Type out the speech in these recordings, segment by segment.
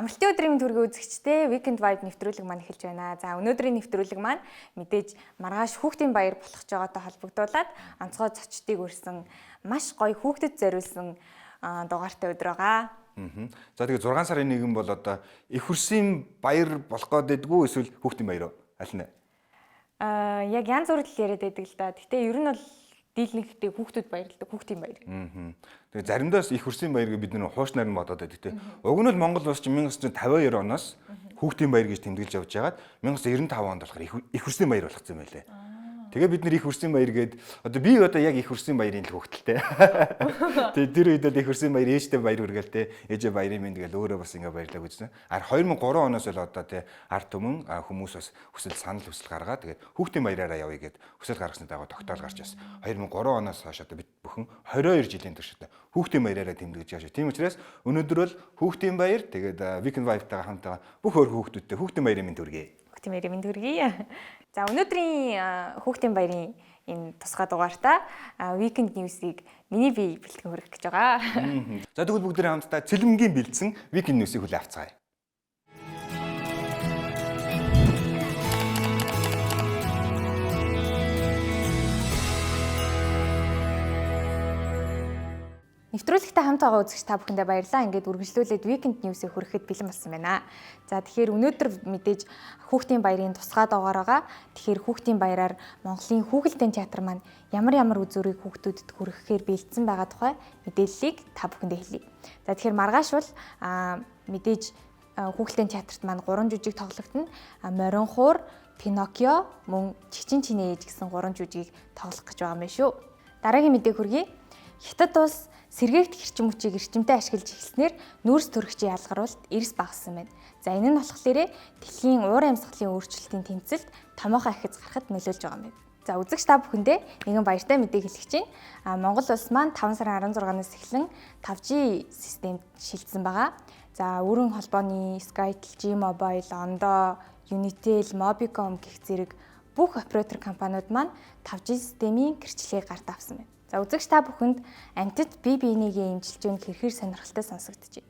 Амралтын өдрийн төргийн үзэгчдээ Weekend Vibe нэвтрүүлэг маань эхэлж байна. За өнөөдрийн нэвтрүүлэг маань мэдээж маргааш хүүхдийн баяр болох ч байгаатай холбогдуулаад онцгой зочдыг өрсөн маш гоё хүүхдэд зориулсан дугаартай өдөр байгаа. За тэгээ 6 сарын 1 бол одоо их хөрсийн баяр болох гэдэггүй эсвэл хүүхдийн баяр уу? Аль нь? Яг янз бүрийн яриад байдаг л да. Гэтэ ер нь бол дийлэнхтэй хүүхдүүд баярлдаг, хүүхдийн баяр. Тэгээ заримдаас их хөрсийн баяр гэж бид нэр хуушнаар нь бодоод байдаг те. Уг нь бол Монгол улс чинь 1952 оноос хүүхдийн баяр гэж тэмдэглэж явж байгаад 1995 онд болохоор их хөрсийн баяр болгоцсон юм байлээ. Тэгээ бид нэр их хөрсийн баяр гээд одоо би одоо яг их хөрсийн баярын л хүүхдэлтэй. Тэгээ тэр үед л их хөрсийн баяр ээжтэй баяр үргэлтэй ээжээ баярын минь тэгэл өөрөө бас ингээ баярлаг үзсэн. 2003 оноос л одоо тий ард түмэн хүмүүс бас хүсэл санал хүсэл гаргаад тэгээд хүүхдийн баяраараа явъя гэд хүсэл гаргасны дагуу тогтоол гарч ирсэн. 2003 оноос хойш одоо бид бүхэн 22 жилийн туршид хүүхдийн баяраараа тэмдэглэж явж байна. Тийм учраас өнөөдөр бол хүүхдийн баяр тэгээд Weekend Vibe-тайгаа хамтаа бүх өөр хүүхдүүдтэй хүүхдийн баярын минь төргий. Хүүхдийн баярын минь төргий. За өнөөдрийн хүүхдийн баярын энэ тусгай дугаартаа Weekend News-ийг миний бие бэлтгэн хүргэх гэж байгаа. За тэгвэл бүгдээ хамтдаа цэлмэнгийн бэлдсэн Weekend News-ийг хүлээн авцгаая. Нэвтрүүлэгтээ хамт байгаа үзэгч та бүхэндээ баярлалаа. Ингээд үргэлжлүүлээд Weekend News-ийг хүрэхэд бэлэн болсон байна. За тэгэхээр өнөөдөр мэдээж хүүхдийн баярын тусгай дугаар байгаа. Тэгэхээр хүүхдийн баяраар Монголын хүүхэлдэйн театр маань ямар үзүүрийг хүүхдүүдэд хүргэхээр бэлдсэн байгаа тухай мэдээллийг та бүхэндээ хэлье. За тэгэхээр маргааш бол мэдээж хүүхэлдэйн театрт маань 3 жүжиг тоглогдно. Моринхуур, Пиноккио, мөн Чичэн чиний ээж гэсэн 3 жүжигийг тоглох гэж байгаа юм шүү. Дараагийн мэдээ хүргэе. Хятад улс сэргээгт хэрчим хүчийг эрчимтэй ашиглаж эхэлснээр нүүрс төрөгчийн ялгаруулалт эрс багассан байна. За энэ нь болохоор дэлхийн уур амьсгалын өөрчлөлтийн тэмцэлд томоохон ахиц гарахад нөлөөлж байгаа юм байна. За үзэгч та бүхэндээ нэгэн баяртай мэдээг хэлэх чинь Монгол улс маань 5 сарын 16-наас эхлэн 5G системд шилжсэн байгаа. За өргөн холбооны Skytel, G-Mobile, Ondo, Unitel, Mobicom гэх зэрэг бүх оператор компаниуд маань 5G системийн гэрчлэгийг гарт авсан байна. За үзэгч та бүхэнд амьтад бие биенийгээ эмчилж өгөх хэрхэр сонирхолтой сонсогдож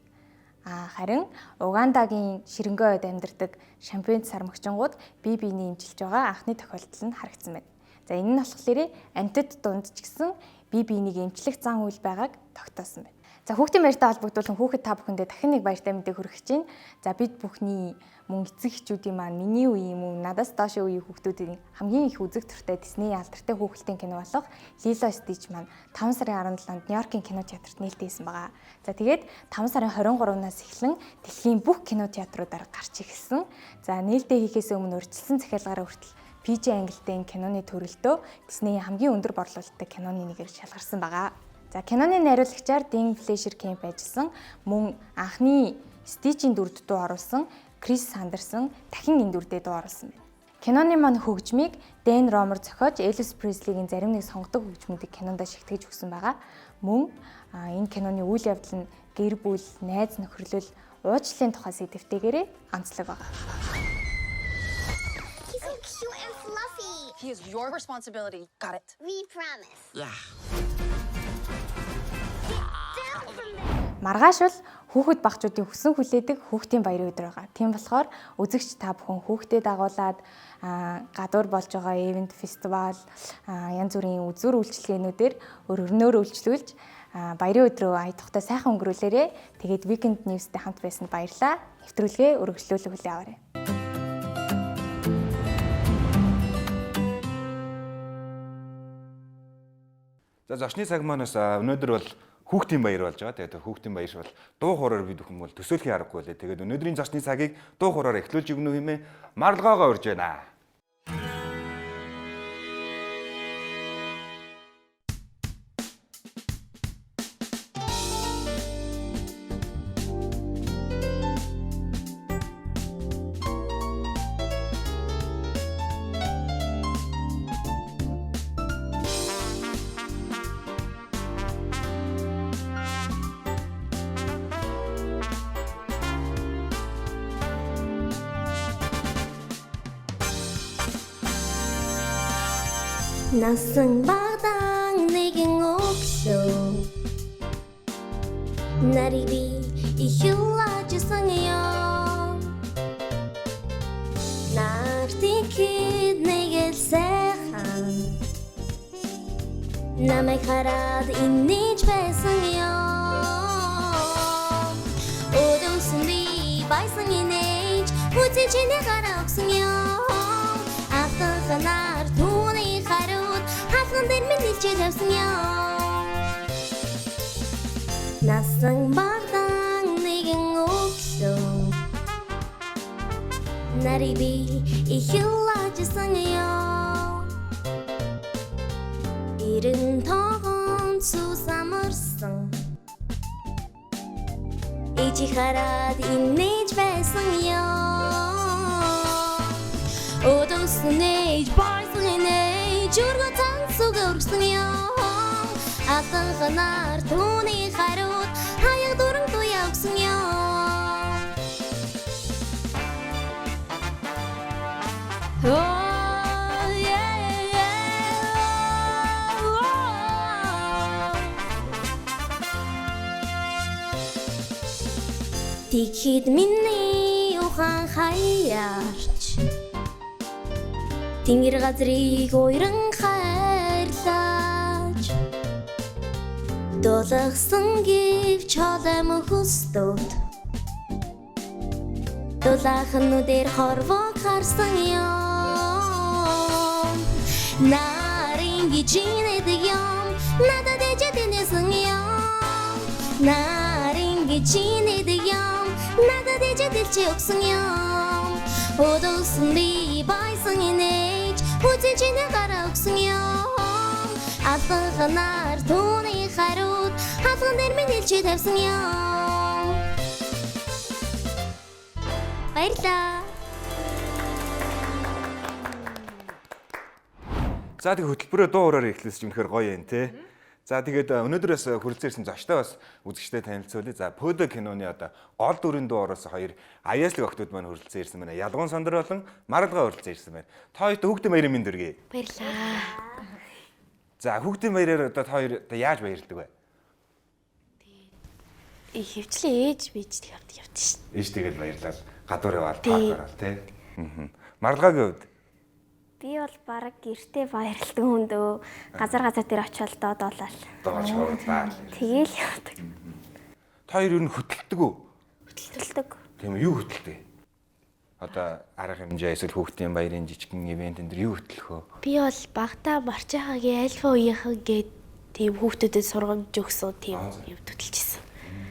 байна. Харин Угандагийн ширэнгойд амьдардаг шампинь сармагчингууд бие биений эмчилж байгаа анхны тохиолдол нь харагдсан байна. За энэ нь болохоор амьтад дунд ч гэсэн бие биенийг эмчлэх зан үйл байгааг тогтоосон байна. За хүүхдийн баяртай холбогдуулан хүүхэд та бүхэндээ дахин нэг баяртай мэдээг хүргэж чинь. За бид бүхний мөн эцэг эхчүүдийн маань миний үеийн мөн надаас доош үеийн хүүхдүүдийн хамгийн их үзэг төртэй Disney алдартай хүүхэлдэйн кино болох Lilo Stitch маань 5 сарын 17-нд Нью-Йоркийн кинотеатрт нээлттэйсэн байгаа. За тэгээд 5 сарын 23-наас эхлэн дэлхийн бүх кинотеатруудаар гарч ирсэн. За нээлттэй хийхээс өмнө урьдчилсан захиалгаараа хүртэл PG ангилалтын киноны төрөлтөө Disney-ийн хамгийн өндөр борлуулалттай киноны нэгээр шалгарсан байгаа. За киноны найруулагчаар Дин Флешер Кемп ажилласан мөн анхны Stitch-ийн дүрд дуу оруулсан Крис Сандерсон дахин энэ дүрдээ дуу оруулсан байна. Киноны маань хөгжмийг Дэн Ромер зохиож Элвис Преслигийн зарим нэг сонгодог хөгжмүүдийг кинонд шигтгэж өгсөн байгаа. Мөн энэ киноны үйл явдал нь гэр бүл, найз нөхөрлөл, уучлалын тухай сэдвтэйгээрээ онцлог байгаа. He's so cute and fluffy. He is your responsibility. Got it. We promise. Yeah. Маргааш бол хүүхэд багчуудын хүссэн хүлээдэг хүүхдийн баярын өдөр байгаа. Тийм болохоор үзэгч та бүхэн хүүхдэд дагуулад гадуур болж байгаа ивент, фестивал, янз бүрийн үзүр үйлчилгээнүүдээр өрнөөр үйлчлүүлж баярын өдрөө ая тухтай сайхан өнгөрүүлээрэ. Тэгээд Weekend News-тэй хамт байсанд баярлалаа. Нэвтрүүлгээ өргөжлүүлэх хүлээн аваарай. За зочны цаг манаас өнөөдөр бол хүүхдийн баяр болж байгаа. Тэгээд хүүхдийн баяр бол дуу хоороор бид бүхэн бол төсөөлхийн аргагүй лээ. Тэгээд өнөөдрийн зочны цагийг дуу хоороор эхлүүлж өгнө хэмээн маргалгоогоо урьж байна. 낯선 바닥 내겐 없어 날 이리 ихлажсан ёо нартикид нэгэл сайхан намайг хараад инээж байсан ёо өдөөсөн би байсан инээж хүзээ чиний гараа өгсөн ёо ахтанханаар түүний хариуд халхан дээр минь нэлчээд авсан ёо насан багтан нэгэн өглөө нарыг би ихлажсан ёо ирэн тоон сус амарсан ичи хараад инээж байсан ёо өдөөснэй байсан инээж өргө цансуг өргсөн ёо ахтанханаар түүний хариуд хаяг дуран туяа өгсөн ёо Тэгэхэд миний ухаан хаяарч Тэнгэр газрыг уйран хайрлаач Дулгсан гэвч холом хөстөөд Дулаахнуудэр хорвоо харсан ёо Нарын гижинэд ём надад дэжэдэнэсэн ёо Нарын гижинэд ём надад дэжэдэлчи өгсөн ёо Өдөөсөн би байсан инээж хүзээ чиний гараа өгсөн ёо Ахтанханаар түүний хариуд халхан дээр минь нэлчээд тавьсан ёо Баярлаа. За тэгээ хөтөлбөрөө дуу ураар эхлүүлсэн юм үнэхээр гоё юм те. За тэгээд өнөөдрөөс хүрэлцээрсэн зочтой бас үзэгчтэй танилцуулъя. За Пөөдө киноны одоо гол дүрийн дуу ороос хоёр аяаслаг охтууд маань хүрэлцээрсэн байна. Ялгуун Сандар болон Маргалгаа хүрэлцээрсэн байна. Та хоёрт хүүхдийн баярын мэнд хүргэе. Баярлаа. За хүүхдийн баяраар одоо та хоёр одоо яаж баярладаг вэ? Хөвчлээ ээж бийж явдаг шин. Ээж тэгээд баярлал. Гадуур яваад таарал тий. Маргалгагийн хувьд Би бол бараг гэртээ баярлдаг хүндөө газар дээр очиод доодлаа. дооч хоорлаа. Тэгээл явдаг. Та хоёр юу хөтэлдэг үү? Хөтөлдөг. Тийм үү, юу хөтэлдэг? Одоо арга хэмжээ эсвэл хүүхдийн баярын жижигхэн ивент энэ төр юу хөтлөх вэ? Би бол багтаа марчаагийн альфа үеийнхэн гээд тийм хүүхдүүдэд сургамж өгсөн тийм юм хөтэлчихсэн.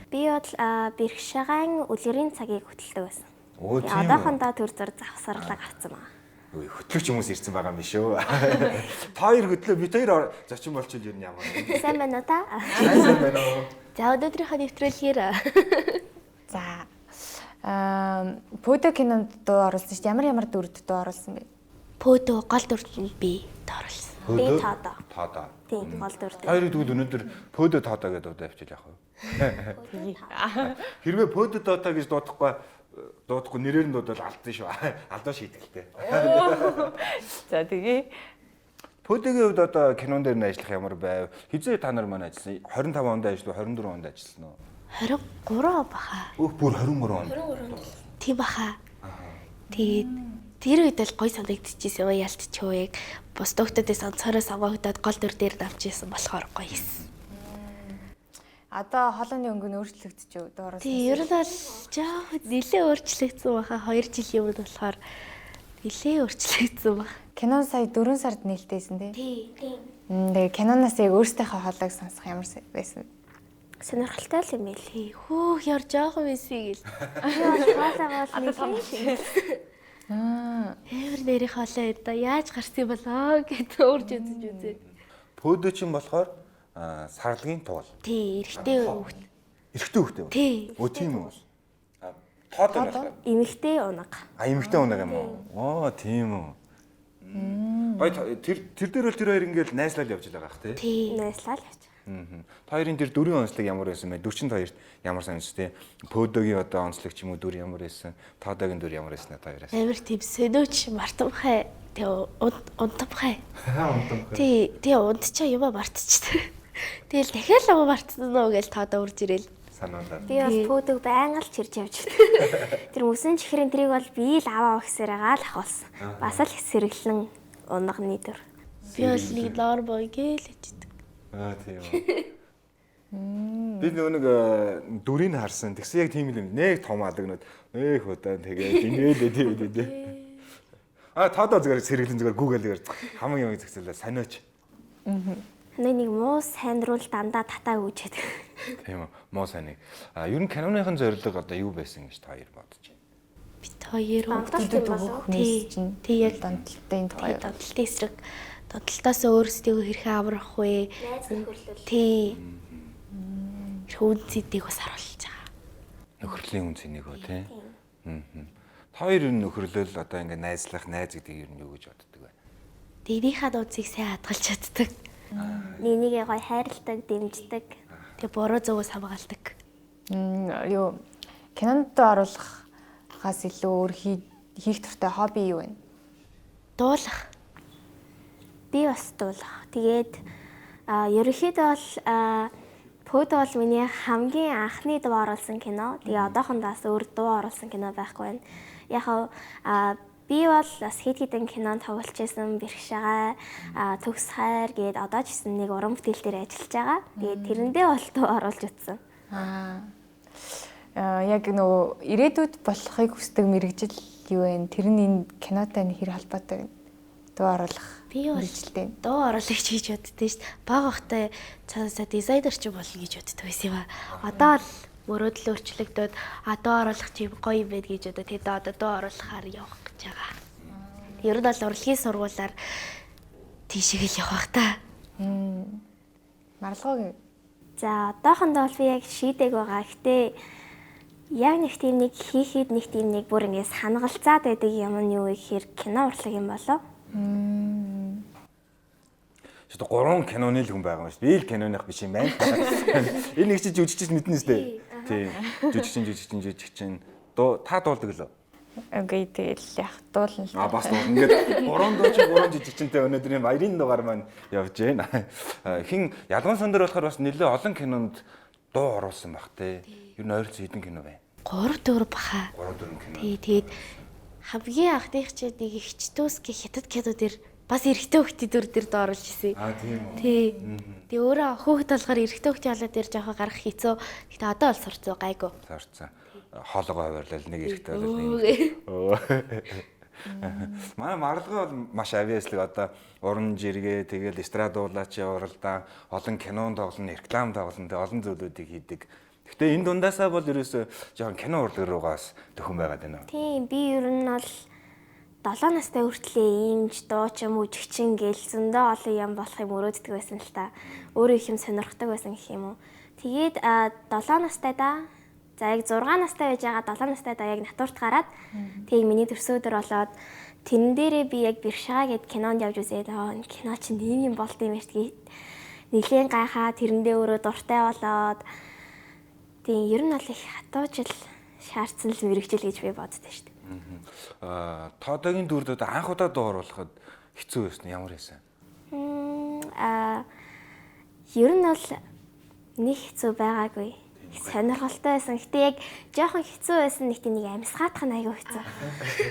Би бол бэрхшээгийн үлгэрийн цагийг хөтэлдэг байсан. Оо тийм. Одоохондоо төр зур завсарлаа гарцсан байна. Хөтлөгч хүмүүс ирсэн байгаа юм биш үү? Та хоёр хөтлөө бид хоёр зочин болчихвол юу ямар вэ? Сайн байна уу та? Сайн байна уу? За өнөөдрийнхөө нэвтрүүлгээр За Пөөдө кинонд дуу оруулсан шүү дээ. Ямар дүрд дуу оруулсан бэ? Пөөдө гол дүрд би доорлсон. Би таадаа. Таадаа. Тийм гол дүр. Хоёрыг дүүд өнөөдөр Пөөдө таадаа гэдэг дуудаа авчил яах вэ? Хэрвээ Пөөдө таадаа гэж дуудахгүй нэрээр нь дуудвал алдсан шүү. Алдаа шийдэлтэй. За тэгээ Пөөдөгийн хувьд одоо кинон дээр нь ажиллах ямар байв? Хизээ та нар маань ажилласан? 25 онд ажиллав, 24 онд ажилласан уу? 23 баха. Өөх бүр 23 онд. Тийм баха. Тэгээд тэр үед л гой санагдчихсэн юм ялтчихөө яг бус доктодээс онцороо сонгогдоод гол дүр дээр навчижсэн болохоор гоё юм. одоо холооны өнгө нь өөрчлөгдөж дуураас. Тийм ер нь бол жаа нэлээ өөрчлөгдсөн баха 2 жилийн өмнө болохоор нэлээ өөрчлөгдсөн баг. Кинон сая 4 сард нээлттэйсэн тий. Тийм. Тэгээ киноноос яг өөртөөхөө хоолойг сонсох ямар байсан? Сонирхолтой л юм ээ. Хөөх яар жоохон байсан гэл. Хоолой бол Эвэр нэрийн хоолой одоо яаж гарсан болоо гэд өөрж үзэж үзээд. Пөөдө чинь болохоор сарлагын туул. Тий, эрэгтэй хүүхд. Эрэгтэй хүүхдээ. Тий. Өө тийм үү? Тоод байна уу? эмэгтэй унаг. Эмэгтэй унаг юм уу? Оо тийм үү. Бай тэр дээр бол тэр хоёр ингээл найзлал явж байгаа бах тий. Тий. Найслаа л явж. Та хоёрын тэр дүрийн онцлог ямар байсан бэ? 42-т ямар санагч тий? Пөөдөгийн одоо онцлог ч юм уу дүр ямар байсан? Таадаагийн дүр ямар байсан та хоёроос? Амир тийм сэнүүч мартамхай. Тэг унтамхай. Унтамхай. Тий, унтчаа юм мартчихсан. Тэгэл дахиад л мартсан уу гэж таадаа урж ирэл. санаалаа. Би бол пөөдөг байнга л чирж явж байдаг. Тэр мөсөн чихрийн трийг бол би л аваа өгсөөр гаал ахуулсан. Бас л сэргэлэн унганы төр. Би бол нэг лор бой гээл хэждэг. Тийм. Би нэг дүрийг харсан. Тэгсэн яг тийм юм нэг том алгнууд нэг удаан тэгээд инээлээ тийм. Таадаа зүгээр сэргэлэн зүгээр гүүгэлээр хамгийн юм зэгцэлээ сониоч. Нэг муу сайн руу дандаа татаа үүжээд. Тийм үү. Муу сайныг. Ер нь киноныхын зорилго одоо юу байсан гэж та хоёр бодож байна? Бид хоёр Донтолтой болов. тий яг донтолтын тухай. донтолтын эсрэг донтолтоос өөрсдийгөө хэрхэн аврах вэ? Найз нөхөрлөл. Тий. Хүнцэдийг бас харуулж байгаа. Нөхөрлийн үн цэнийг үү тий. Та хоёрын нөхөрлөл одоо ингээ найзлах найз гэдэг ер нь юу гэж боддог вэ? Дээрийнхаа дуудсыг сайн хадгалж чаддаг. Нэгнийгээ гоё хайрладаг, дэмждэг. Тэгээ буруу зөвөөс хамгаалдаг. Юу кинонд оруулахаас илүү өөр хийх туртай хобби юу вэ? Дуулах. Би бас дуулах. Тэгээд ерөнхийдөө бол Пөөд бол миний хамгийн анхны дуу оруулсан кино. Тэгээ одоохондоо бас өөр дуу оруулсан кино байхгүй байна. Яг би бол бас хэд хэдэн кинонд тоглож байсан Бэрхшагаа, Төгс хайр гээд одоо ч гэсэн нэг уран бүтээл дээр ажиллаж байгаа. Тэгээд тэрэндээ бол дуу оруулж утсан. Яг нөгөө ирээдүйд болохыг хүсдэг мэрэгжил юу вэ? Тэр нь энэ кинотой хэр холбоотой вэ? Дуу оруулах. Би бол дуу оруулагч хийж боддөө шүү дээ. Бага бахтай цаасаа дизайнер ч болно гэж боддог байсан юм аа. Одоо л мөрөөдөл өөрчлөгдөд дуу оруулах чи гоё юм байд гэж одоо тэд одоо дуу оруулахаар явах гэж байгаа. Ер нь бол урлагийн сургуулаар тийшээ л явах та. Маргалгоо. За одоохондоо бол би яг шийдэг байгаа. Гэтэ яг нэг тийм нэг хийхэд нэг тийм нэг бүр ингэ санагалцаад байдаг юм нь юу гэхээр кино урлаг юм болоо. Шийдэ 3 киноны л хүн байгаа юм шүү. Би л киноных биш юм байна. Энэ нэг чи жүжигчс мэднэ шүү дээ. Тийм. Жүжигчин. Та дуулдаг л. Окей, тэгэл яг дуулна л. Бас дуулна. Ингээд 3 дуучин 3 жүжигчинтэй өнөөдрийн баярын дугаар маань явж байна. Хин ялган сондөр болохоор бас нэлээ олон кинонд дуу оруулсан баг те. Ер нь ойролцоо хэдэн кино байна? 3-4 баха. 3-4 кино. Тэгээд хамгийн анхных чи нэг ихчдөөс гэх хятад кино дээр бас эрэгтэй хөлтөд дээр дооруулж ирсэн. Тийм үү. Тий. Тэгээ өөрөө хөөхд болохоор эрэгтэй хөлтийн холоо дээр жоохоо гарах хэцүү. Гэтэ одоо бол сурцгаа гайгүй. Зарцсан. Хоолгоо авирлал нэг эрэгтэй болол нэг. Манай маргалгаа бол маш авьяаслаг одоо уран жиргээ тэгэл эстрад дуулаач уралдаан олон кинонд тоглоно, реклам тоглоно, тэг олон зүйлүүдийг хийдэг. Гэхдээ энэ дундаасаа бол ерөөсөө жоохон кино урлаг руугаас төхөн байгаад байна. Тийм би ер нь бол 7 настай хүртлээ иймж дууч юм үжигчин гээл зөндөө олон юм болохыг мөрөөддөг байсан л та. Өөрөө их юм сонирхдаг байсан гэх юм уу. Тэгээд 7 настайдаа за яг 6 настай байж байгаа 7 настайдаа яг натурт гараад тэгээд миний төрсөдөр болоод тэрэн дээрээ би яг Бэрхшагаа гэд кинонд явж үзээд кино чинь ийм юм болд юм шүү дээ. Нилийн гайхаа тэрэндээ өөрөө дуртай болоод тийм ер нь бол их хатуужил шаардсан л мэрэгжил гэж би боддоо шүү дээ. Тоодогийн дүрд одоо анх удаа дуу оруулахад хэцүү байсан ямар байсан? Ер нь бол нэг хэцүү байгаагүй. Сонирхолтой байсан. Гэтэ яг жоохон хэцүү байсан нэг тийм нэг амьсгаатах нь аягүй хэцүү.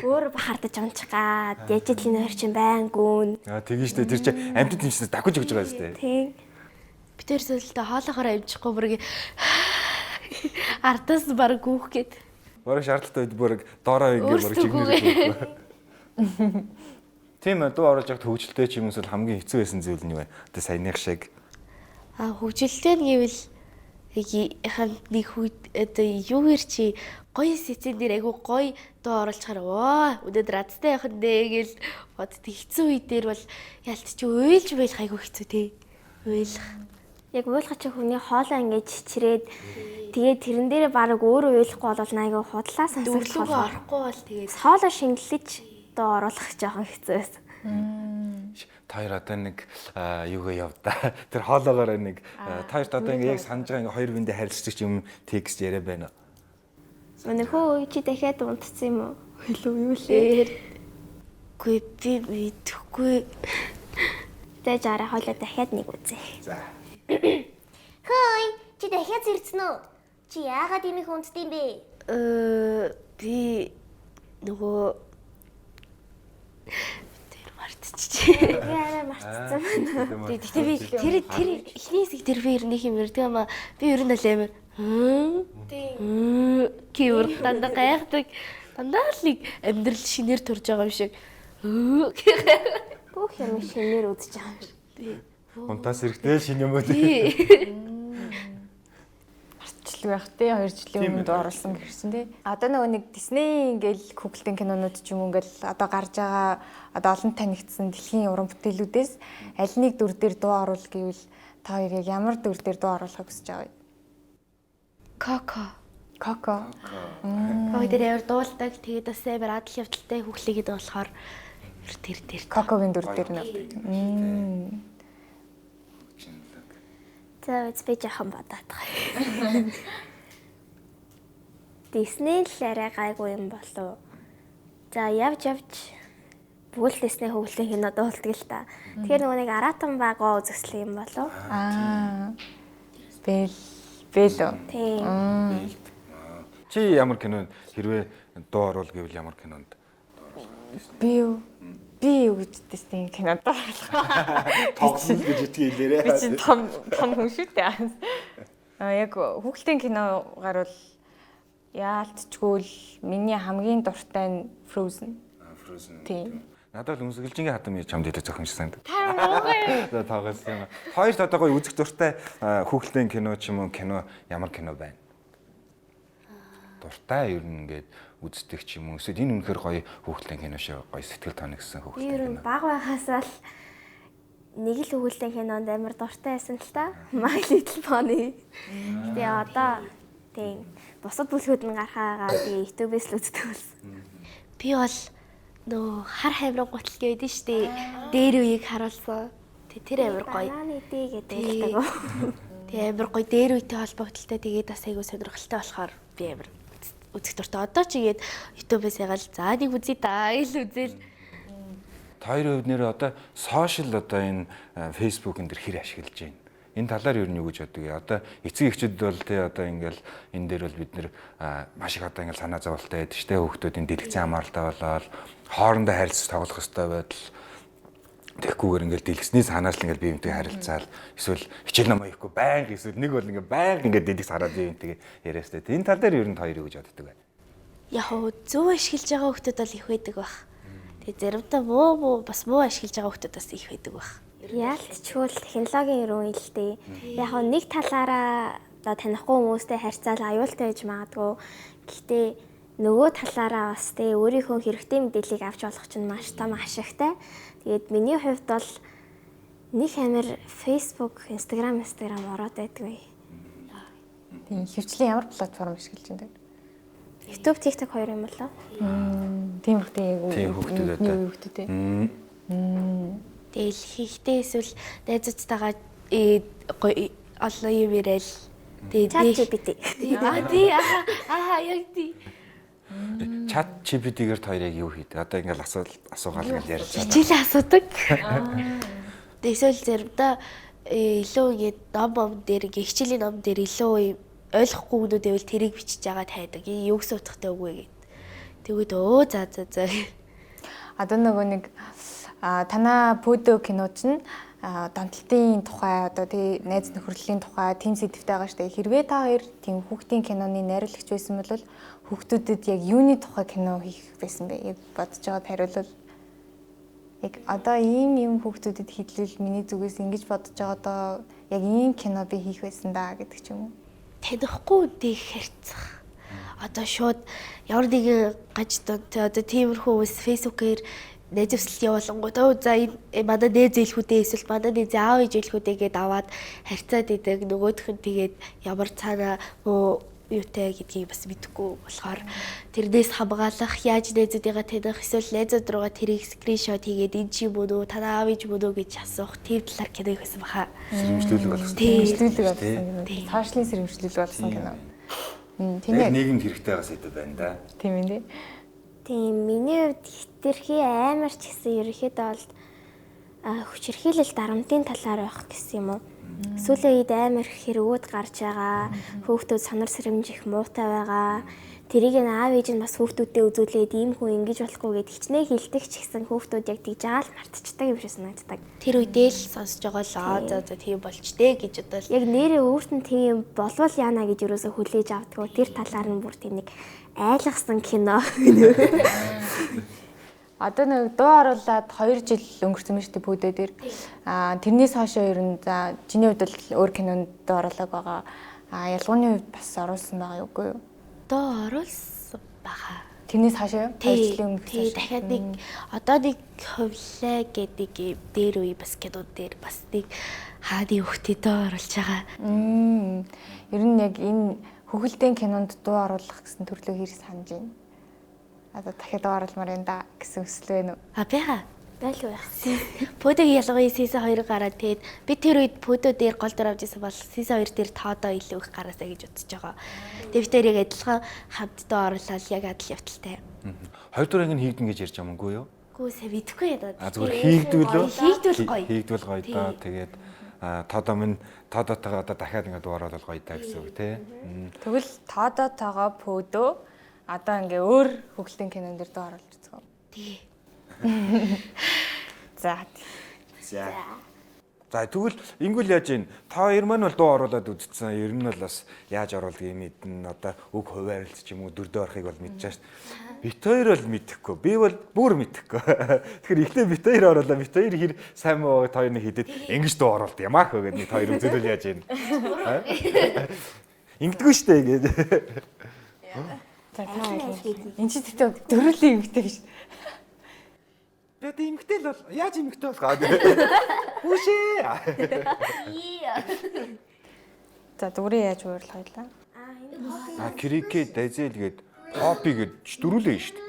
Өөр бахардаж унчгаад яжидлийн нойр чинь байнгүн. Тэгээ штэ тэр чинь амьтад тэмчнээс давхиж өгч байгаа штэ. Тийм. Би тэр зүйлдээ хоолоохоор амжихгүй бүрг ардаас баг гүөх гээд. Бараг шаардлагатай бүрэг доороо ингээд бүрэг чигнэр. Тийм ээ дуу оруулж явахд хөгжилтэй ч юм уус хамгийн хэцүү байсан зүйл нь юу вэ? Одоо саяных шиг. Хөгжилтэй нь гэвэл нэг одоо юуэр чи гоё сэцэн дээр айгу гоё дуу оруулахаар өнөөдөр азтай явах нэ гэл бодд хэцүү үе дээр бол ялт чи уйлж байлах айгу хэцүү те. Уйлах. Яг уйлах чи хүний хоолоо ингээд чичрээд тэгээд тэрэн дээрээ баг өөрөө уйлахгүй бол айгу худлаа сонсогдох болохоор орохгүй бол тэгээд хоолоо шингэлж дуу оруулах жоохон хэцүү байсан. Таяр одоо нэг юугаа явда. Тэр хоолоогоор нэг таяр одоо ингээ яг санаж байгаа ингээ хоёр биндээ харилцдаг юм текст яриа байна. Өнөхөө чи дахиад унтцсан юм уу? Илүү юу лээ? Гүй би мэдхгүй. Тэ жаараа хоолоо дахиад нэг үзье. За. Хөөе, чи дахиад зэрцэн үү? Чи яагаад ийм их хүндтэй юм бэ? Би нөгөө тэр мартчихжээ. Би арай мартсан байна. Тэгтээ би тэр эхний хэсэг тэр би ернийх юм ярьдаг юм аа. Би ер нь л амар кивэр дандаа гайхдаг. Дандаа л нэг амьдрал шинээр төрж байгаа юм шиг. Бүх юм шинээр үзэж байгаа юм шиг. Унтаас хэрэгтэй шинэ юм уу тий. Жил байх тий 2 жилийн өмнө оруулсан гэрсэн тий. Одоо нөгөө нэг Disney ингээл Google-ийн кинонууд ч юм уу ингээл одоо гарч байгаа одоо олон танигдсан дэлхийн уран бүтээлүүдээс аль нэг дүр дээр дуу оруул гэвэл та хоёр яг ямар дүр дээр дуу оруулахыг хүсэж байгаа вэ? Коко. Коко. Тэр ямар дуулдаг тэгээд бас амар адал явдалтай хүүхлийгээд болохоор тэр Кокогийн дүр дээр нь. За би жоохон бодоод байгаа. Disney л арай гайгүй юм болов. За явж бүгд Disney хөвглийн кино дуулдаг л та. Тэгэхээр нөгөө нэг Аратан багоо үзэсгэлэн юм болов. Бэло. Тийм. Чи ямар кинонд хэрвээ дуу оруул гэвэл ямар кинонд? Би гэж Disney кинод Тоглоно гэж итгэе хэлээрээ. би чинь том хүн шүү дээ. Яг хүүхдийн киногаар бол яалтчгүй л миний хамгийн дуртай нь Frozen. Frozen. Тийм. Надад л өмсгөлжингийн хатам яа чамд хэлээ зохион шиг санагдав. За тоглосон юм. Хоёр одоо гоё үзэх дуртай хүүхдийн кино ч юм уу кино ямар кино байна? Дуртай ер нь ингээд үздэг ч юм уу. Эсвэл энэ үнэхээр гоё хүүхдийн кино шиг гоё сэтгэл тоногсон Би хүүхдийн ер нь кино. баг байхасаа л нэг л хөвглийн кинонд амар дуртай байсан л та. My Little Pony. Тэгээ одоо тийм бусад бүлгүүд нь гарахаагаа би YouTube-ээс л үздэг болсон. би бол нөө хар хайврын гутал гэдэг нь штэ. Дээр үеийг харуулсан. Тэр амар гоё. Бананы дэ гэдэг л Тэгээ амар гоё дээр үетэй холбогдолтой тэгээд бас айгу сонирхолтой болохоор би амар үзэх дуртай. Одоо ч игээд YouTube-ээс ягаал за нэг үзье да ил үзэл. Хоёр хувьд нэр одоо сошиал одоо энэ Facebook энэ төр хэр ашиглаж байна. Энэ талаар юу гэж боддог вэ? Одоо эцэг эхчид бол тий одоо ингээл энэ дээр бол бид нэр маш их одоо ингээл санаа зовлттой байдаг шүү дээ. Хүүхдүүдийн дэлгэцэн хамааралтай болоод хоорондоо харилцаж тоглох хэрэгтэй байдал тэгэхгүйгээр ингээл дэлгэсний санаас л ингээл биеэмтэй харилцаал эсвэл хичээл ном хийхгүй байнга эсвэл нэг бол ингээл байнга ингээд дэлгэц хараад биеэмтэйгээ яриас тээ. Энэ тал дээр ер нь хоёр юу гэж боддог вэ? Яг зөв ашиглаж байгаа хүүхдүүд бол их байдаг баг. Тэгээ заримдаа муу бас муу ашиглаж байгаа хүүхдүүд бас их байдаг баг. Яалтчгүй л технологийн ирүүн л дээ. Яг нэг талаараа одоо танихгүй хүмүүстэй харьцаал аюултай байж магадгүй. Гэхдээ нөгөө талаараа бас тэ өөрийнхөө хэрэгтэй мэдээллийг авч болох чинь маш том ашигтай. Тэгээд миний хувьд бол нэг амир Facebook, Instagram ороод байдаг. Тийм хөвчлийн ямар платформ ашиглаж байна? YouTube, TikTok хоёр юм болоо. Тийм хөхтэй Тийм хүүхдүүд хүүхдүүдтэй. Тэгэл хийхдээ эсвэл найзуудтайгаа олон юм яриад ChatGPT. Яг тий. Чат GPT-гээр хоёр яг юу хийдэг? Одоо ингээл асуугаал ингээл ярьж байгаа. Хичээлээ асуудаг. Эсвэл заримдаа илүү ингэ ном дээр хичээлийн ном дээр илүү ойлгохгүй юмнууд байвал тэрийг бичиж байгаа тайдаг. Юу гэсэн утгатай үгүй гэд. Тэгвэл за. Одоо нөгөө нэг танаа Пөдө кино чинь донтолтын тухай одоо тий найз нөхөрлийн тухай тийм сэдвтэй байгаа шүү дээ. Хэрвээ та хоёр тийм хүүхдийн киноны найруулагч байсан бол хүүхдүүдэд яг юуны тухай кино хийх байсан бэ? Яг бодож байгаад хариулвал яг одоо ийм хүүхдүүдэд хэлвэл миний зүгээс ингэж бодож байгаа доо яг ийм кино би хийх байсан да гэдэг ч юм уу. Танихгүй үдийг харьцах. Одоо шууд ямар нэгэн гажид одоо тиймэрхүү хүмүүс Facebook-ээр найз өвсөлт явуулангууд за энэ манай нээз хэлхүүдээ эсвэл манай нээз аав ээж хэлхүүдээ гээд аваад харьцаад идэг нөгөөх нь тэгээд ямар цаана муу юутай гэдгийг бас мэдэхгүй болохоор тэрнээс хамгаалах яаж найзуудыгаа таних эсвэл найзууд руугаа тэрийг скриншот хийгээд энэ чи мөн үү танаа аав ээж мөн үү гэж асуух тийм талаар кино хийсэн баха. Сэрэмжлүүлэг болсон. Сэрэмжлүүлэг болсон кино. Сошиалын сэрэмжлүүлэг болсон кино. Тийм нийгэмд хэрэгтэй байгаа сэдв байна да. Тийм ээ. Тийм миний хувьд хитрхи амар ч гэсэн ерөөхдөө бол хүчирхийлэл дарамтын талаар байх гэсэн юм уу. Сүүлийн үед амар хэрвүүд гарч байгаа. Хүүхдүүд сонор сэрэмж их муутай байгаа. Тэрийг аав ээж нь бас хүүхдүүдэд үзүүлээд ийм хүн ингэж болохгүй гэд хичнээн хилдэг ч гэсэн хүүхдүүд яг тийж аа л мартчихдаг юм шиг санагддаг. Тэр үедээ л сонсож байгаа л за тийм болчтэй гэж одоо л Яг нэрээ өөрт нь тийм болвол яана гэж юусоо хүлээж авдгаа. Тэр талаар нь бүр тийм нэг айлгсан кино. Одоо нэг дуу оруулаад 2 жил өнгөрсөн мэт пүүдээ дээр. Тэрнээс хойшоо ер нь за чиний хувьд л өөр кинонд дуу оруулаг байгаа. Ялгууны хувьд бас оруулсан байгаа юу үгүй юу? доо оруулсан баха. Тэрнээс хойшоо 2 жилийн өмнө. Тий, дахиад нэг одоо нэг хөвлөө гэдэг дээр үе бас кинод дээр бас нэг хааны хөхтөд доо оруулж байгаа. Ер нь яг энэ хөхөлтийн кинонд дуу оруулах гэсэн төрлөө хэрэг санаж байна. Одоо дахиад оруулмаар энэ да гэсэн өсөл байна уу? Бяга. Байлгүй. Пөдөг ялгаагийн сиза 2 гараад тэгээд би тэр үед пөдөө дээр гол дор авч ирсэн бол сиза 2 дээр тоодоо илүү их гараасаа гэж бодож байгаа. Тэгээд би тэр яг адилхан хамтдаа оруулаад яг адил явталтай. 2 дугаар анги хийгдэн гэж ярьж байгаа юм уу юу? Гүү сая мэдхгүй ядаад. Зүгээр хийгдвэл Хийгдвэл гоё. Хийгдвэл гоё даа. Тэгээд тоодоо минь тоодоотойгоо одоо дахиад ингэ дуурал бол гоё даа гэсэн үг тий. Тэгвэл тоодоотойгоо пөдөө одоо ингээ өөр хөхөлтийн кинон дээр дуу оруулж байгаа. Тий. За. За тэгвэл ингүүл яаж ийн та хоёр маань бол дуу оруулаад үзсэн. Ер нь бол бас яаж оруулдгийг мэднэ. Одоо үг хуваарлт ч юм уу дөрдөө орохыг бол мэдчихэж шээ. Бит хоёр бол мэдэхгүй. Би бол бүр мэдэхгүй. Тэгэхээр ихтэй бит хоёр оруулаа. Бит хоёр хэр сайн муу та хоёр нэг хідэд ингэж дуу оруулд юм аа хөө гэдэг нэг хоёр үзүүлэл яаж ийн. Ингэдэггүй штэ ингэж. За энэ ч тэгтээ дөрөлийн юмтэй биш. Би одоо эмгтэй л бол яаж эмгтэй болох аа. Хүүшээ. За дүрээ яаж уурлах байлаа? Крикет дайзэл гээд хоппи гээд дөрүлээ шүү дээ.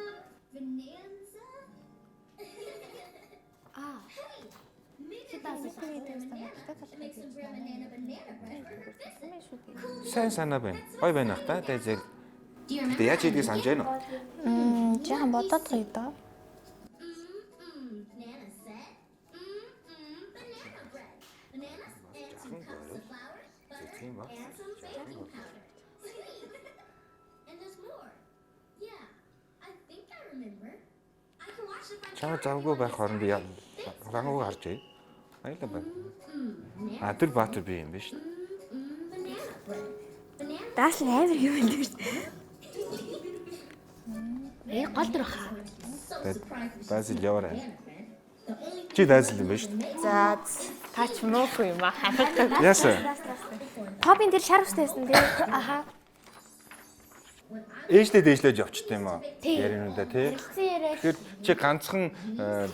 Сайн санаа байна. Гой байна ах та дайзэл. Тэ яаж хийдгийг санаж байна уу? Жаахан бодоод гоё доо. Чаа завгүй байх хооронд рангууг харж бай. Аяла бай. Тэр баатар би юм биш. Даас нь амар юм байна шүү. Гол дор хаа. Дайзэл яваарай. Чи дайзэл юм биш. За таач мөөхгүй юм аа. Яасан? Хоббин дээр шар устай байсан тий. Аха. Ээжтэй дээжлэж явчтай юм аа. Яринуудаа тий. Яриад Тэгэхээр чи ганцхан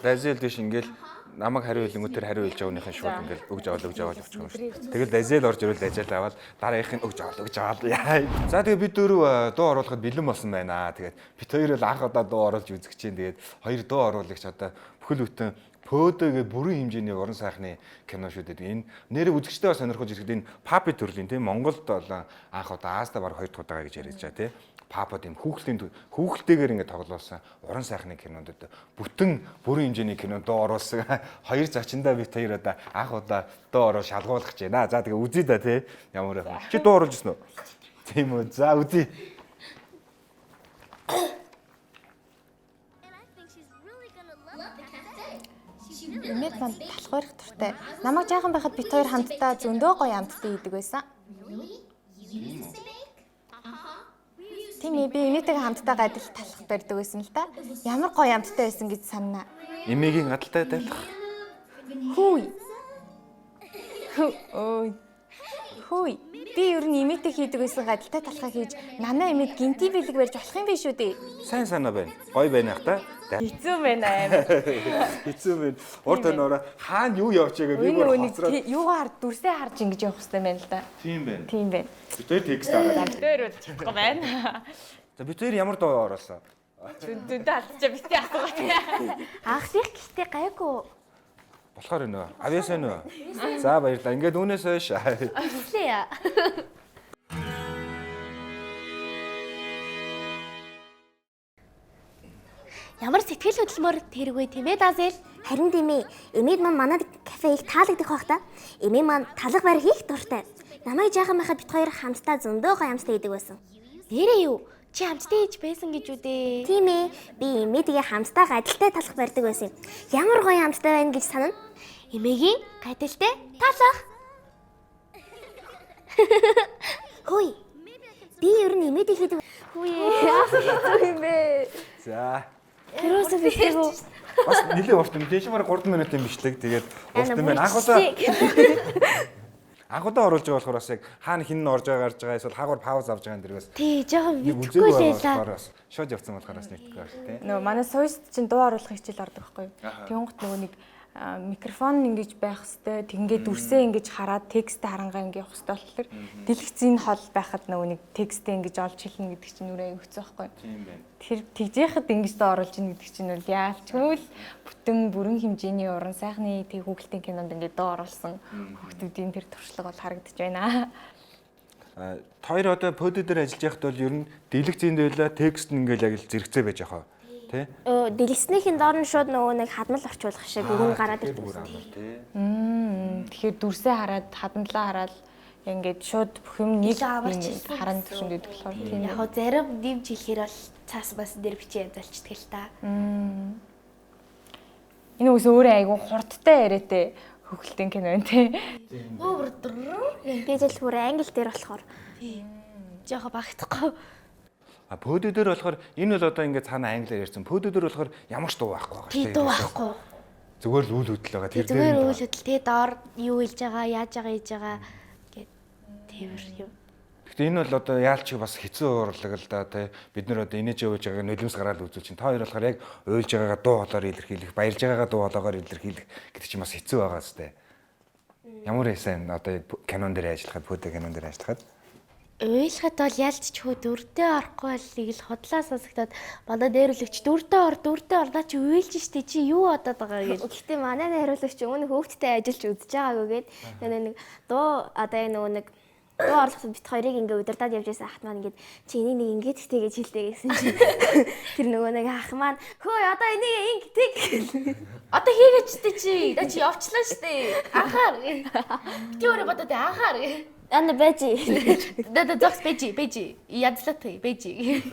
дайзэл дэш ингээл намайг хариу хэлэнгүүт тэр хариу хэлж байгааныхын шууд ингээл өгж аваад явчих юм шүү. Тэгэл дайзэл орж ирвэл дайзал аваад дараагийнх нь өгж аваад. За тэгээ бид дөрөв дуу оруулахад бэлэн болсон байна. Тэгээд бид хоёр л анх удаа дуу оруулж үзэж чинь тэгээд хоёр дуу оруулагч одоо бүхэл бүтэн пөөдөгээ бүрэн хэмжээний уран сайхны кино шүү дээ. Энэ нэр үзэгчтэй сонирхож ирэхэд энэ папи төрлийн тийм Монголд бол анх удаа Ааста баг 2 дахь удаа гэж ярьж байгаа тийм. Папад юм хүүхэлтэйгээр ингэ тоглуулсан уран сайхны кинонд бүтэн бүрэн хэмжээний кино дуу оруулсан. Хоёр зочиндоо бит хоёр одоо анх удаа дуу оруулж шалгуулах гэж байна. За тэгээ үзье да тий. Ямар байна. Чи дуу оруулж гисэн үү? Тийм үү. За үзье. Эмэд манд талхойрох туртай. Намайг жаахан байхад бит хоёр хамтдаа зөндөө гоё амттай идэг байсан. Тийм ээ би эмээтэйгээ хамтдаа гадил талах барьдаг байсан л да. Ямар гоё амттай байсан гэж санана. Эмээгийн гадалтай тайлах. Хүй. Ой. Хүй. Би ер нь эмээтэй хийдэг байсан гадалтай талхаа хийж нанаа эмээд гинти бэлэг барьж болох юм биш үү дээ. Сайн санаа байна. Гоё байна ах та. Хэцүү байна аим. Хэцүү байна. Урд өнөөрөө хаана юу явж байгааг би бүр хоцроод юугаар дүрсээ харж ингэж явах хэрэгтэй байна л да. Тийм байна. Тийм байна. Бид хоёр текст аваад. Дээр үз чадахгүй байна. За бид хоёр ямар дуу оруулсан? Дүндээ алдчихаа битээ асуугаа. Анхных гэхдээ гайгүй. Болохоор энэ авьяасаа нөө. За баярлалаа. Ингээд үүнээс хойш Хэлээ. Ямар сэтгэл хөдлөмөр тэргүй тийм ээ Дазэл? Харин тийм ээ. Эмээд маань манад кафе их таалагдах байх та. Эмээ маань талга барих их дуртай. Намайг жаахан байхад бит хоёр хамтдаа зөндөө гоё хамтдаа идэг байсан. Нэрээ юу? Чи хамтдаа хийж байсан гэж үү дээ. Тийм ээ. Би эмээдгээ хамтдаа адилтай талх барьдаг байсан. Ямар гоё хамтдаа байна гэж санана. Эмээгийн гадилтай талах. Хөөе. Би ер нь эмээдээ хийдэг. Хөөе. юм бэ. За. Тэрөөсөө битгүү. Бас нэлээ урт юм. Дэш мараа 3 минут юм бичлэг. Тэгээд урт юм байна. Анхудаа оруулж байгаа болохоор бас яг хаана хин нь орж байгаа гарч байгаа эсвэл хаагур пауз авж байгаа энэ дэргээс. Тий, жоохон мэдгүй лээ. Шууд явцсан болохоор бас нэгтгэхгүй байна тий. Нөгөө манай сууйст чинь дуу оруулах хичээл ордог байхгүй юу? Тэнгуут нөгөө нэг микрофон ингэж байх хэвээр тэгингээ дүрсээ ингэж хараад текстээ харангаа ингэ явах хэвээр болохоор дэлгэцийн хол байхад нөгөө нэг текстээ ингэж олж хэлнэ гэдэг чинь нүрээ өгцөө байхгүй юу? Тийм байна. Тэр тэгжээхэд ингэж доо оруулж ийн гэдэг чинь бол яалчгүй л бүтэн бүрэн хэмжээний уран сайхны тэг хүүхэлдэйн кинонд ингэ доо оруулсан хүүхдүүдийн тэр туршлага бол харагдаж байна. Хоёр одоо под дээр ажиллаж байхад бол ер нь дэлгэцийн дэйлээ текст нь ингээл яг л зэрэгцээ байж байгаа тий. Дэлгэснийхэн доор нь шууд нөгөө нэг хадмал орчуулах шиг өгн гараад ирдэг. Тэгэхээр дүрсээ хараад хадмлаа хараад ингээд шууд бүх юм нэг харан төвшөнд өгдөг болохоор тийм. Яг гоо зарим дэмж хэлэхээр бол цаас бас дээр бичээ язалчдаг л та. Энэ үс өөрөө айгүй хурдтай яриатай хөвгөлтийн кино байна тий. Би зэл бүр англи дээр болохоор Жохо багтахгүй. Под дээр болохоор энэ бол одоо ингээд цаана англиар ярьсан. Под дээр болохоор ямар ч дуу байхгүй байгаа Тий дуу байхгүй. Зүгээр л үйл хөдлөл байгаа. Тэр Зүгээр үйл хөдлөл тий доор юу хэлж байгаа, яаж байгаа хийж байгаа гэд тэрвэр юм. Гэхдээ энэ бол одоо яалч бас хэцүү урлаг л да тий. Бид нар одоо инээж явж байгааг нулимс гараад үзүүл чинь. Та хоёр болохоор яг уйлж байгаагаа дуу хоолоор илэрхийлэх, баярлж байгаагаа дуу хоолоор илэрхийлэх гэдэг чинь бас хэцүү байгаа зү. Ямар эсэн одоо кинон дээр ажиллахад, пөдө кинон дээр ажиллахад Уйлахад бол ялч ч хөө дүрдээ орохгүй болыг л хотлаа сонсогдоод манай дээрлэгч дүрдээ ор наа чи уйлж штэ чи юу бодоод байгаа гэж. Гэхдээ манай найруулагч өмнө хөөгдтэй ажиллаж үзэж байгаагүй гээд нэг дуу одоо нөгөө нэг дуу орлогч бит хоёрыг ингээ удирдаад явж байсан ах маань ингээд чи энийг нэг ингээд тэгтэй гэж хэлдэг гэсэн чи тэр нөгөө нэг ах маань хөөе одоо энийг ингэдэг Одоо хийгээч штэ чи. Да чи явчлаа штэ. Анхаар. Би өөрөө бодоод анхаар. Ана бэжи. Да зогс бэжи. Ядслаатай бэжи.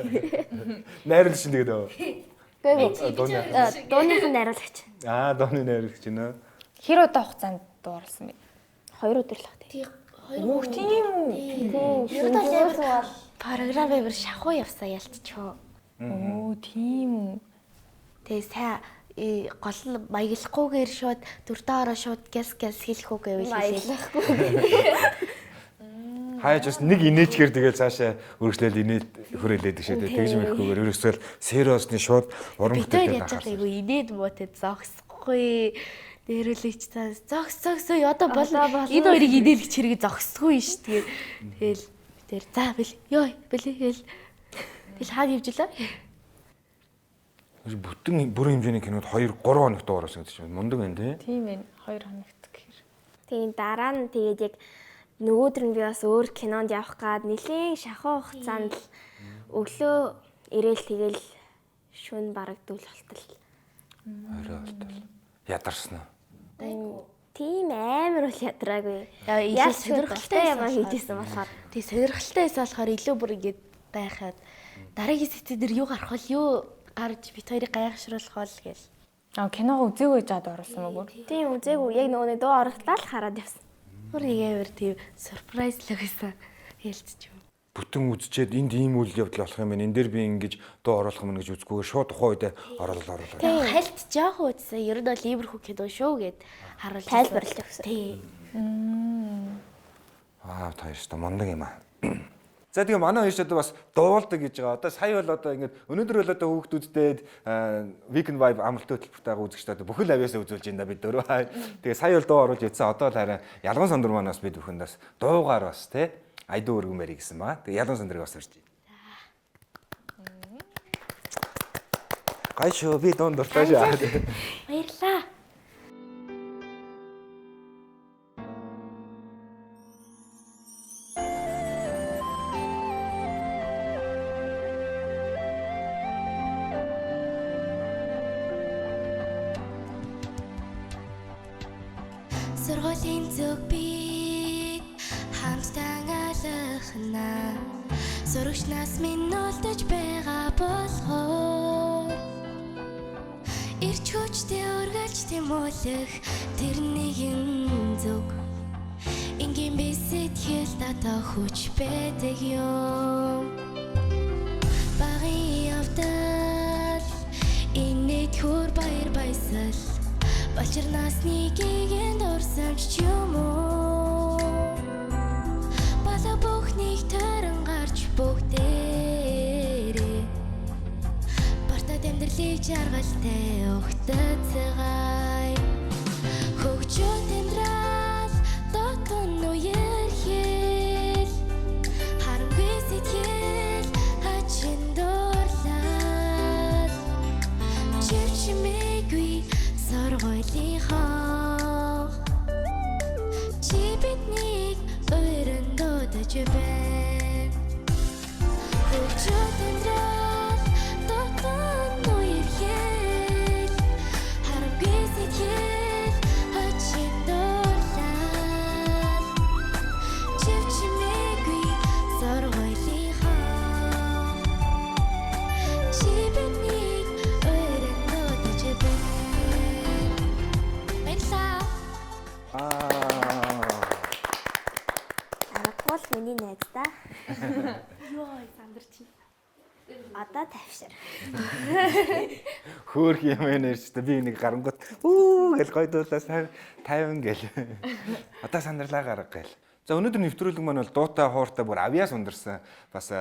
найруулагч чинь тэгээд Дууных нь найруулагч. дооны найруулагч нөө. Хэр удаа хугацаанд дуу оруулсан бэ? 2 өдөр л хат. Өөх тийм үү? Програм бивэр шахуу явсаа ялцчихөө. Оо тийм үү. Тэгээ сайн гол нь маяглахгүйгээр шууд дүрдээ ороо шууд гэлс хэлэх үг гэвэл хэлээ. Хаяж бас нэг инээчгээр тэгээд цаашаа өргөжлөл инээд хүрээлээд шүү дээ. Тэгж мэрэхгүйгээр ерөөсөө сериосны шууд уран бүтээлээ даахаа. Айгу инээд муутай зогсохгүй. Дээрлэгч цаас зогсоо одоо бол энэ хоёрыг инээлгч хэрэг зогсохгүй шүү дээ. Тэгэл тэр за бэл ёо бэлээ тэгэл хаад явжлаа. Бүтэн бүрэн хэмжээний кинод 2-3 хоногт оруулсан гэж байна. Мундаг байна тий. Тийм ээ 2 хоногт гэхээр. Тийм дараа нь тэгээд яг нөгөөдөр нь би бас өөр кинонд явах гад нэлийн шахуу хугацаанд л өглөө ирээл тэгэл шүн барагдвал болтол. Орой болтол. Ядарсан уу? Тийм амар бол ядраагүй. Яа сонирхолтой юм хийжсэн болохоор. Тий сонирхолтой байсан болохоор илүү бүр ингэж байхад дараагийн сэтээр юу гарах вэ? Юу гарч бит хоёрыг гайхшруулах бол гээл. Киногоо үзээгүй жаад оруулсан мөгөө. Тийм үзээгүй. Яг нөгөө дуу оролтлаа л хараад явсан. Бүрийгээр тийм сюрприз л байсан. Хэлцэж юм. Бүтэн үзчихэд энд ийм үйл явдал болох юм байна. Энд дээр би ингэж дуу оруулах юм гэж үзгүйгээр шууд тухайн үед оруулаа. Тийм хальт жоох үзсэн. Ер нь бол иймэрхүү кино шүү гэд харуулж тайлбарлаж өгсөн. Тийм. Тааштай мундаг юм аа. За тэгээ манай хоёр ч одоо бас дуулдаг гэж байгаа. Одоо сая бол одоо ингэж өнөөдөр бол одоо хүүхдүүдтэй weekend vibe амралтын хөтөлбөртэйгээ үзэж та бүхэл авьяасаа үзүүлж байна бид дөрөв. Тэгээ сая бол дуу оруулж ийдсэн. Одоо л харин ялган сандар манаас бид бүхэндээс дуугаар бас тий айдуу өргөн барь гэсэн байгаа. Тэгээ ялган сандрыг бас урьж байна. Гайшоо би дунд дуртай шаа. Баярлаа. Сургуулийн зүг би хамтдан алхнаа. Сурагчнаас минь олдож байгаа болохоор ирч хүчтэй өргөлж тэмүүлэх тэр нэгэн зүг. Ингийн би сэтгэл татах хүч байдаг юм. Багын явдал инээд хөр баяр баясал Балчирнаас нэгийг дурсамж ч юм уу. Бала бүхнийг төрөн гарч бүгдээрээ Бартад амьдралыг жаргалтай өгтөд цагай. Хөгжөөд амьдрал дотн үерхэл харамгүй сэтгэл хачин дурлал чирчмээгүй Сургуулийнхаа чи биднийг өрн дуудаж байна. Хөгжөөд амьдрал дотн үерхэл харамгүй сэтгэл хачин дурлал чирчмээгүй сургуулийнхаа чи биднийг өрн дуудаж байна. Бол миний найз да. Йоо, сандарч. Одоо тавьшир. Хөөх юм нэрч би нэг гарангууд үү гэл гойдуулаас 50 гэл. Одоо сандралаа гарга гэл. За өнөөдөр нэвтрүүлэг маань бол дуутай хууртай бүр авьяас ундарсан. Бас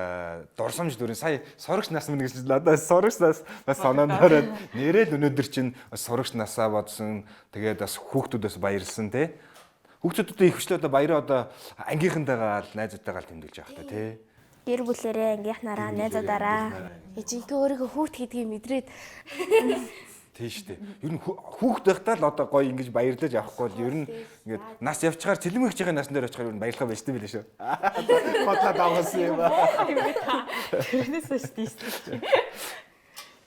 дурсамж дүрэн сая сурагч нас мэн гэж надад сурагч нас бас санаанд ороод нэрэл өнөөдөр чинь сурагч насаа бодсон. Тэгээд бас хүүхдүүд бас баярлсан тий. Хүүхдүүдтэй их хөшлөө одоо баяраа одоо ангийнхантайгаа найзуудтайгаа тэмдэглэж явах та тий. Гэр бүлэрээ ангийнхнараа найзуудаараа Эжингээ өөрийгөө хүүхд гэдгийг мэдрээд Тийм шүү дээ. Ер нь хүүхд байхдаа л одоо гоё ингэж баярлаж авахгүй бол ер нь ингээд нас явчихаар цэлмэгчийн насн дээр очихаар ер нь баярлах байж тээ билээ шүү. Бодлоо давсан юм аа. Тэрнээс шүү дээ.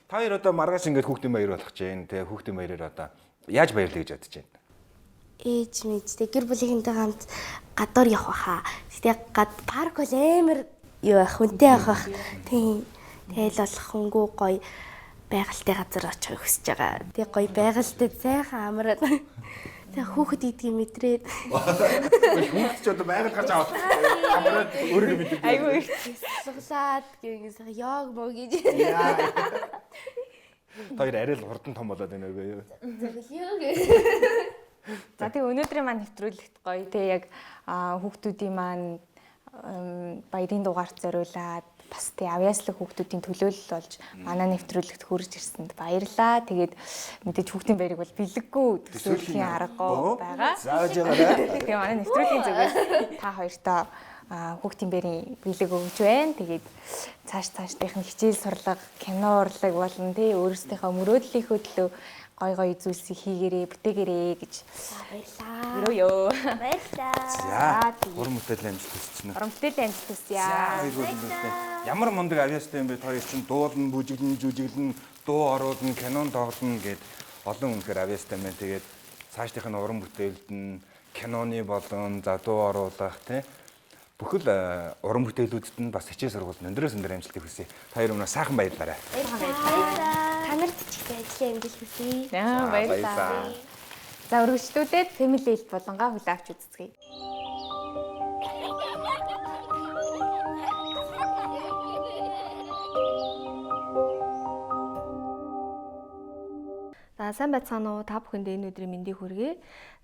Та хоёр одоо маргааш ингээд хүүхдийн баяр болох гэж байна. Тэгээ хүүхдийн баяраар одоо яаж баярлая гэж бодож байна? ээж мэдтэй гэр бүлийнхэнтэй хамт гадуур явах хаа. Гэтэ парк бол амар юу байх хүнтэй авах. Тийм. Тэгэл болох хөнгөө гоё байгальтай газар очих хүсэж байгаа. Тэг гоё байгальтай сайхан амраад тэг хүүхэд идгийг мэдрээд Хүүхэд ч одоо байгаль гарч авах. Амраад өөрийгөө мэддэг. айгүй суглаад гэнээс яг мөө гэж. Тэр арай л хурдан том болоод байна үгүй юу? За тэгээ өнөөдрийн маань нэвтрүүлэгт гоё те яг хүүхдүүдийн маань баярын дугаарт зориулаад бас тий авьяаслаг хүүхдүүдийн төлөөлөл болж манай нэвтрүүлэгт хурж ирсэнд баярлаа. Тэгээд мэдээж хүүхдийн баярыг бол бэлэггүй төсөөлхийн аргагүй байгаа. Зааж байгаарай. Тэгээ манай нэвтрүүлгийн зүгээс та хоёртоо хүүхдийн баярын бэлэг өгч байна. Тэгээд цаашдынх нь хичээл сурлага, кино урлаг болон тий өөрсдийнхөө мөрөөдлийнхөө төлөө гой зүйлсийг хийгэрээ, бүтээгэрээ гэж Баярлаа. ёо. Баярлалаа. За, уран бүтээлийн амжилт хүсчихнэ. Уран бүтээлийн амжилт хүсье. Ямар мундаг авьяастай юм бэ? Хоёр чинь дуулна, бүжиглэн, жүжиглэн, дуу оруулна, кинон тоглоно гэд олон үнэхээр авьяастай байна. Тэгээд цаашдынх нь уран бүтээлд нь киноны болон за дуу оруулах тий бүхэл уран бүтээлүүдэд нь бас хичээл сургуульд өндөрөөс өндөр амжилтыг хүсье. Та хоёр өнөө сайхан баярлалаа. Танарт ч их ажлын амжилт хүсье. Баярлалаа. За өргөжлүүлээд family health болонгаа хүлээвч үзцгээе. За сайн байцгаана уу? Та бүхэнд энэ өдрийн мэндийг хүргэе.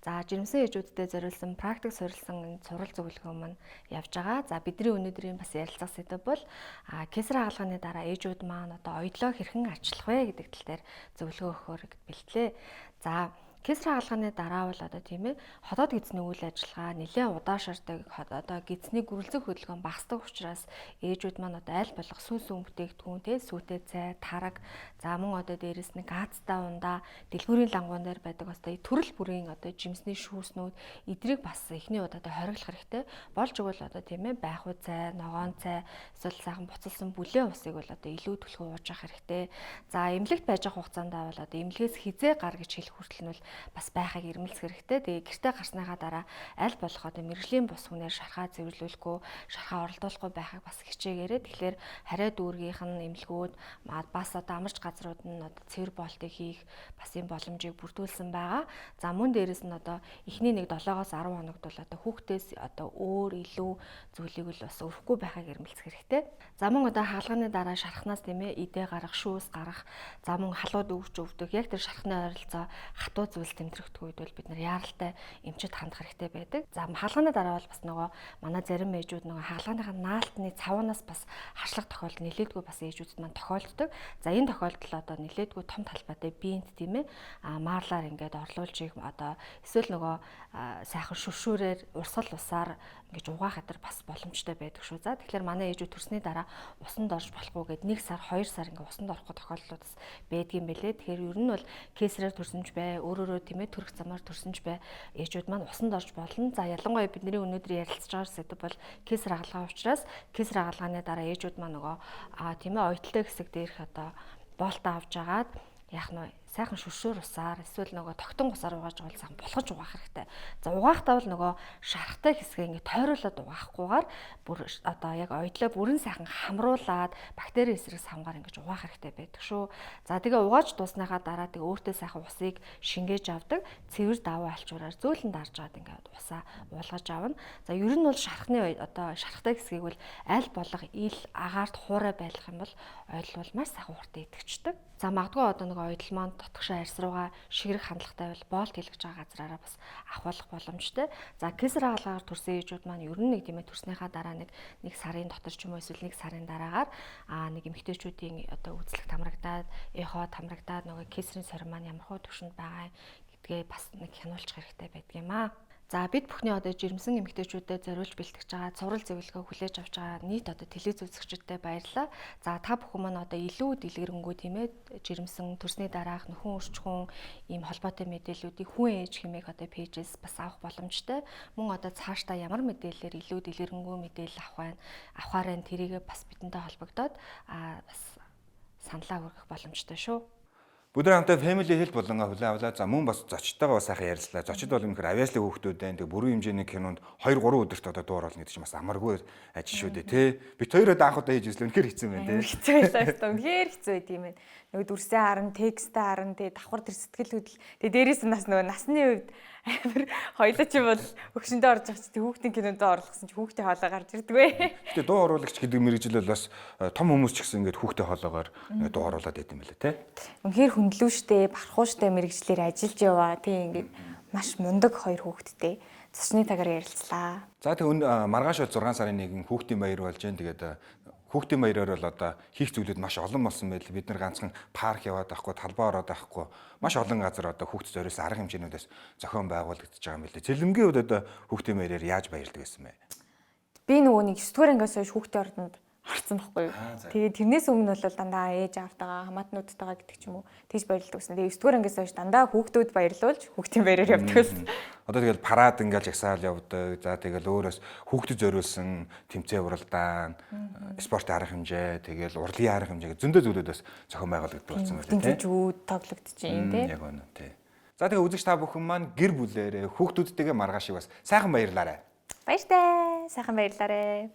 За жирэмсэн ээжүүдтэй зориулсан практик суурилсан сурал зөвлөгөө маань явж байгаа. За бидний өнөөдрийн бас ярилцах сэдэв бол кесар хаалганы дараа ээжүүд маань одоо оёдлоо хэрхэн арчлах вэ гэдэг тал дээр зөвлөгөө өгөхөөр бэлтлээ. За кесар хаалганы дараа бол одоо тийм ээ хотоод гидсний үйл ажиллагаа нэлээд удаашардаг одоо гидсний гөрөлцөх хөдөлгөөн багасдаг учраас ээжүүд маань одоо аль болох сүүл сүм бүтээгдэхүүн те сүйтэй цай, тараг за мөн одоо дээрэс нь газтай ундаа дэлгүүрийн лангуун дээр байдаг бас төрөл бүрийн одоо жимсний шүүснүүд эдрийг бас эхний удаа хориглох хэрэгтэй болж өгвөл одоо тийм ээ байхуй цай, ногоон цай эсвэл сайхан буцалсан бүлээн усыг бол одоо илүү түлхүү ууж авах хэрэгтэй. За эмнэлэгт байж байгаа хугацаанд бол одоо эмнэлгээс хизээ гар гэж хэлэх хүртэл нь бол бас байхыг ирмэлцэх хэрэгтэй. Тэгээ гэртээ гарсныхаа дараа аль болох одоо мэрэгжлийн бус хүнээр шархаа цэвэрлүүлэхгүй, шархаа оролдуулахгүй байхыг бас хичээгээрэй. Тэгэхээр хариа дүүргийнх нь эмнэлгүүд бас одоо амарч газрууд нь одоо цэвэр боолтыг хийх бас юм боломжийг бүрдүүлсэн байгаа. За мөн дээрэс нь одоо эхний 7-оос 10 хоногт бол одоо хүүхдээс одоо өөр илүү зүйлийг л бас өрөхгүй байхыг ирмэлцэх хэрэгтэй. За мөн одоо хаалганы дараа шархнаас тийм ээ идэ гарах, шүүс гарах, за мөн халууд өвдөг. Яг тэр шархны ойролцоо хатуу зүйлс тэмдэгдэх үед бол бид нар яаралтай эмчит хандах хэрэгтэй байдаг. За хаалганы дараа бол бас нөгөө манай зарим ээжүүд нөгөө хаалганыхаа наалтны цавнаас бас харшлах тохиолдол нэлээдгүй бас ээжүүдэд маань тохиолддог. За энэ тохиолдол одоо нэлээдгүй том талбайтай биед тийм ээ маарлаар ингээд орлуулж их одоо эсвэл нөгөө сайхан шүршүүрээр урсгал усаар ингэж угаах хатар бас боломжтой байдаг шүү. За тэгэхээр манай ээжүүд төрсний дараа усанд орж болохгүй гээд 1 сар 2 сар ингээ усанд орохгүй тохиолдлууд бас байдгийн бэлээ. Тэгэхээр ер нь бол кесараар төрсөнж бай, өөрөөрөө тийм ээ төрөх замаар төрсөнж бай ээжүүд маань усанд орж болно. За ялангуяа бидний өнөөдөр ярилцж байгаа сэдв бол кесар хагалгаа учраас кесар хагалгааны дараа ээжүүд маань нөгөө тийм ээ оёдолтой хэсэг дээрх одоо боолтоо авч агаад яах нь сайхан шүршүүр усаар эсвэл нөгөө тогтон усаар угааж байгаа сайхан булгаж угаах хэрэгтэй. За угаахтаа бол нөгөө шарахтай хэсгээ ингээ тойруулаад угаахгүйгээр бүр одоо яг оёдлоо бүрэн сайхан хамруулад бактери эсрэгс хамгаар ингэж угаах хэрэгтэй байдаг шүү. За тэгээ угааж дуусныхаа дараа тэгээ өөртөө сайхан усыг шингээж авдаг. Цэвэр даваа алчуураар зөөлөн дарж аваад ингээ усаа уулгаж авна. За ер нь бол шарахны одоо шарахтай хэсгийг бол аль болох ил агаарт хуурай байлгах юм бол оёдол бол маш сайхан уртаа идэвчдэг. За магадгүй одоо нөгөө оёдол маань дотгошоо арьс руугаа шигрэх хандлагатай бол боолт хэлгэж байгаа газраараа бас авахлах боломжтой. За кесар хаалгаар төрсэн ээжүүд маань ер нь нэг тийм ээ төрснийхаа дараа нэг сарын дотор ч юм уу эсвэл 1 сарын дараагаар нэг эмэгтэйчүүдийн одоо үзлэг тамрагдаад, эхо тамрагдаад нөгөө кесарийн сорин маань ямар хөө төвшөнд байгаа гэдгээ бас нэг хянуулчих хэрэгтэй байдаг юм аа. За бид бүхний одоо жирэмсэн эмэгтэйчүүдэд зориулж бэлтгэж байгаа цуврал зөвлөгөө хүлээж авч байгаа нийт одоо телевиз үзэгчдэд баярлалаа. За та бүхэн маань одоо илүү дэлгэрэнгүй тийм ээ жирэмсэн төрсний дараах нөхөн өрчхүүн ийм холбоотой мэдээллүүдийг хүн ээж хэмээх одоо пэйжээс бас авах боломжтой. Мөн одоо цаашдаа ямар мэдээлэлээр илүү дэлгэрэнгүй мэдээлэл авахаараа тэрийгээ бас бидэнтэй холбогдоод бас саналаа хүргэх боломжтой шүү. Бүдэр хамтаа family health болонгаа хүлээн авлаа. За мөн бас зочдтойгоо бас сайхан ярилцлаа. Зочид бол үнэхээр авиаслын хүүхдүүд байна. Тэгээ бүрэн хэмжээний кинонд 2-3 өдөрт одоо дуур болно гэдэг чинь бас амаргүй ажил шүү дээ, тий. Бид хоёроо анх удаа хийж үзлээ. Үнэхээр хэцүү байна, тий. Хэцүү байлаа шүү. Үнэхээр хэцүү байт юм байна. Нөгөө дүрсээ харан, текстээ харан, тэгээ давхар тэр сэтгэл хөдлөл. Тэгээ дээрээс нь бас нөгөө насны үед амар хоёлоо чи бол өгшөндөө орж байгаа чи тэг хүүхдийн кинонд орлогсон чи хүүхдийн хоолой гарч ирдэг вэ. Тэгээ дуу оруулагч гэдэг мэрэгжил бол бас том хүмүүс ч гэсэн ингээд хүүхдийн хоолоогоор дуу оруулаад байт юм байна те. Үнэхээр хөндлөө штэ, бархуу штэ мэрэгжлэр ажиллаж яваа. Тэг ингээд маш мундаг хоёр хүүхэдтэй зочны тагаар ярилцлаа. За тэг маргааш 6 сарын 1 хүүхдийн баяр болж байна. Тэгээд хүүхдийн баяраар бол одоо хийх зүйлүүд маш олон болсон байл. Бид нар ганцхан парк яваад байхгүй, талбай ороод байхгүй. Маш олон газар одоо хүүхд зориулсан арга хэмжээнүүдээс зохион байгуулагдаж байгаа юм билээ. Цэлмгийн үед одоо хүүхдийн баяраар яаж баярлдаг гэсэн бэ? Би нөгөө нэг 9 дугаар ангиас хойш хүүхдийн ордонд харсан байхгүй юу. Тэгээд тэрнээс өмнө бол дандаа ээж аавтайгаа хамаатнуудтайгаа гэдэг ч юм уу тийж баярлдаг гэсэн. Тэгээд 9 дугаар ангиас хойш дандаа хүүхдүүд баярлуулж хүүхдийн баяраар явдаг гэсэн. Одоо тэгэл парад ингээл жагсаал явдаг. За тэгэл өөрөөс хүүхдэд зориулсан тэмцээн уралдаан, спортын арга хэмжээ, тэгэл урлагийн арга хэмжээ зөндөө зүйлүүдээс зохион байгуулагддаг болсон байна тийм. Тэмцээнүүд тоглогдчихээн тийм. Яг үнэ тийм. За тэгээ үзэгч та бүхэн маань гэр бүлээрээ хүүхдүүдтэйгээ маргаашиг бас сайхан баярлаарай. Баяртай. Сайхан баярлаарай.